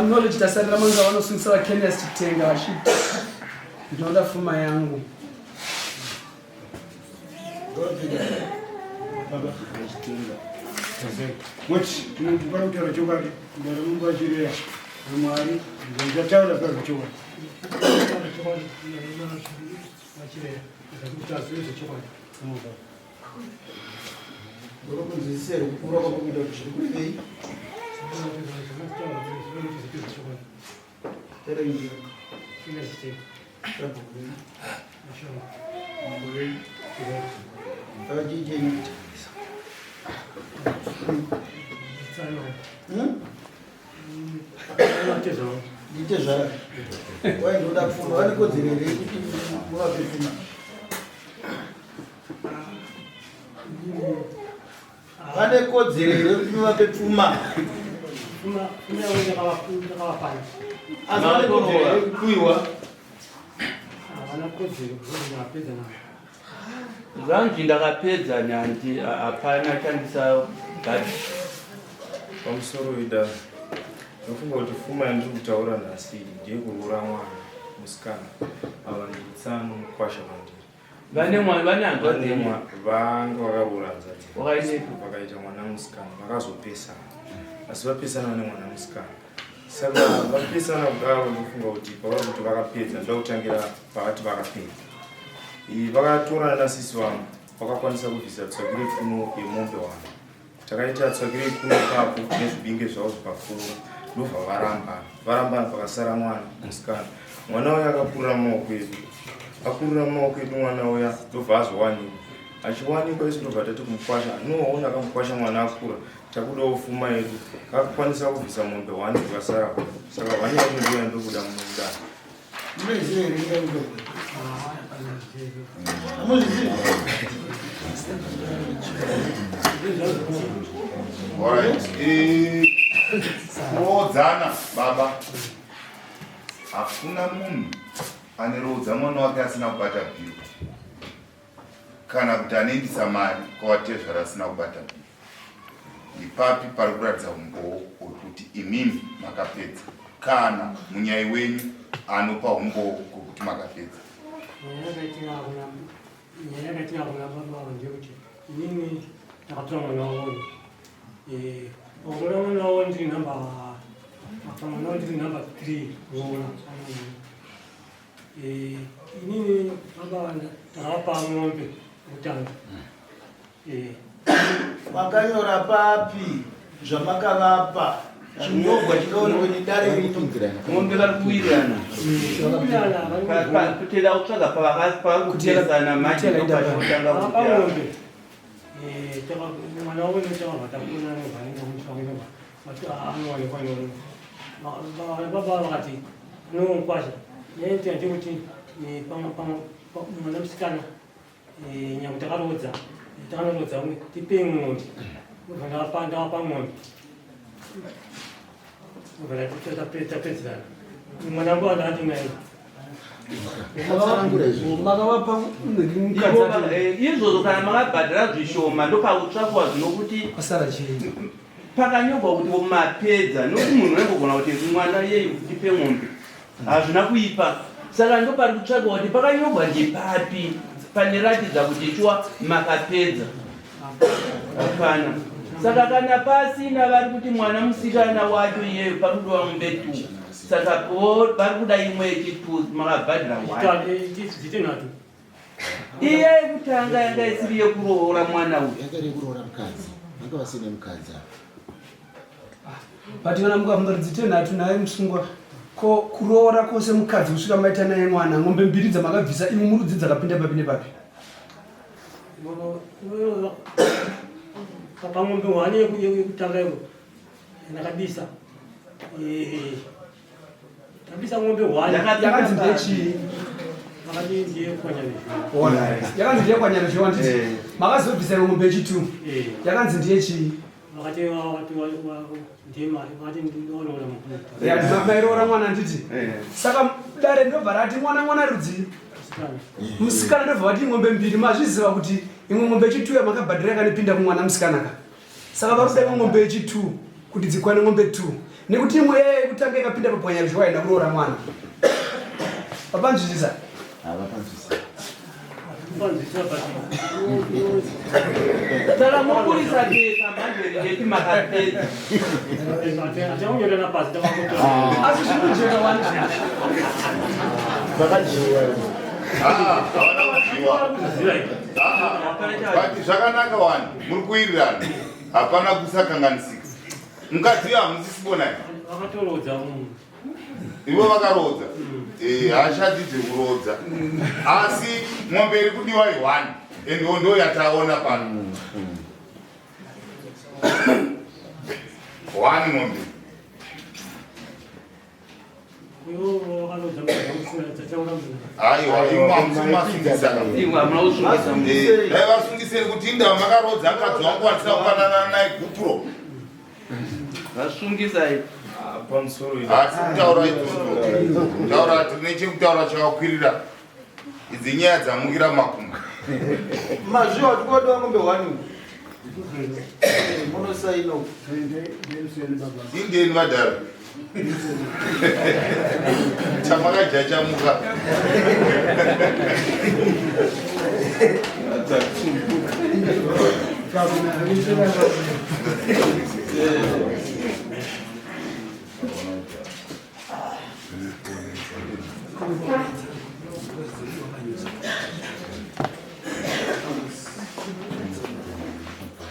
knowledge tasarira manga vanosungisa Kenyans chitenga vashiti ndinoda fuma yangu Which you go to a joke, the Lumba Julia, Mari, the town of the joke. Zanji ndakapedza nyanti apana chandisa gadi pamusoro ida ndofunga kuti fuma yandiri kutaura nhasi ndiye kurora mwana musikana ava nditsano mukwasha mandiri vane hanzvadzimwe vanga vakaroora hanzvadzi wakainepo vakaita mwana musikana vakazopesana asi vapesana vane mwana musikana saka vapesana kudaro ndofunga kuti pavari kuti vakapedza ndoda kutangira pavati vakapedza vakatorana nasisi vangu vakakwanisa kubvisa tsvagire pfuno yemombe wangu takaita tsvagire pfuno ipapo nezvibinge zvavo zvipapfuura ndobva varamba vakasara mwana musikana mwana uya akakurira mumaoko edu akurira mumaoko edu mwana uya ndobva azowanikwa achiwanikwa isu ndobva tati kumukwasha noona akamukwasha mwana akura takudawo fuma yedu akakwanisa kubvisa mombe wani vakasara saka vanyaindoya ndokuda munodaro kurodzana baba hakuna munhu anerodza mwana wake asina kubata bhiro kana kuti anoendisa mari kwawatezvara asina kubata bhiro ipapi pari kuratidza umboo hwekuti imimi makapedza kana munyai wenyu anopa umboo hwekuti makapedza yakatinga kuna baba ndekuti inini takatora mwana wavo otora mwana wavo ndiri namba 3 kuona inini baba takapa ng'ombe kutanga makanyora papi zvamakavapa chinyorwa chidono nidare ng'ombe vari kuwirirana kutenda kutsvaga pavakutesana manje ndopachotanga ng'ombe mwana wavo nechakavhatakuna nevanenge mutsvangenova anowanikwa baba vakati nomukwasha neentea ndekuti mwana musikana nyangu takarodza umwe tipe ng'ombe ndakapa ng'ombe tapedzerana mwanangu akati nai makavapa izvozvo kana makabhadhara zvishoma ndopakutsvakuwa zvinokuti pasara chii pakanyorwa kuti mapedza nokuti munhu unengogona kuti mwana yei kutipe ng'ombe hazvina kuipa saka ndopari kutsvakiwa kuti pakanyorwa ndepapi paneratidza kuti chwa makapedza hapana saka kana pasina vari kuti mwana musikana wacho iyeyo pari kudiwa ng'ombe 2 saka vari kuda imwe yechi2 makabhadhira 1 iye yekutanga yanga isiri yekuroora mwana uyu yakari yekuroora mukadzi vanga vasine mukadzi patikana mukafunga kuti 10 naye musungwa ko kuroora kwose mukadzi kusvika maita naye mwana ng'ombe 2 dzamakabvisa imwe murudzi dzakapinda papi nepapi pang'ombe 1 yekutanga iyo ndakabisa tabisa ng'ombe 1 yakanzi ndechii vakati ndiye kwanyana yakanzi ndiye kwanyana zvewanditi makazobvisa ng'ombe yechi2 yakanzi ndiye chii vakati mairoora mwana nditi saka dare ndobva rati mwana rudzi musikana ndobva vati ng'ombe 2 mazviziva kuti imwe ng'ombe yechi2 yamakabhadhira yakanipinda kumwana musikanaka saka varuda imwe ng'ombe yechi2 kuti dzikwane ng'ombe 2 nekuti imwe kutanga ikapinda papwanya zviwaina kuroora mwana papanzwisisa saka mopurisa pesa manje leti makapedza asi zvinojeka wani havana kuziva bati zvakanaka wani muri kuwirirana hapana kusakanganisika mukadziva hamusisibonai ivo vakarodza hashati dzekurodza asi mombe iri kudiwa i1 endo ndo yataona pano 1 mombe aiwa imwe hamusimasungisa imwe hamuna kusungisa dai vasungiseni kuti indava makarodza akadzi wangu watisina kufanana naye kupro vasungisa pamusoro asi kutaura izvozvo taura tine chekutaura chakakwirira idzi nyaya dzamukira makumbo mazviwa tikoda ngombe 1 munosaino indeni vadhara chamakajachamuka Thank you.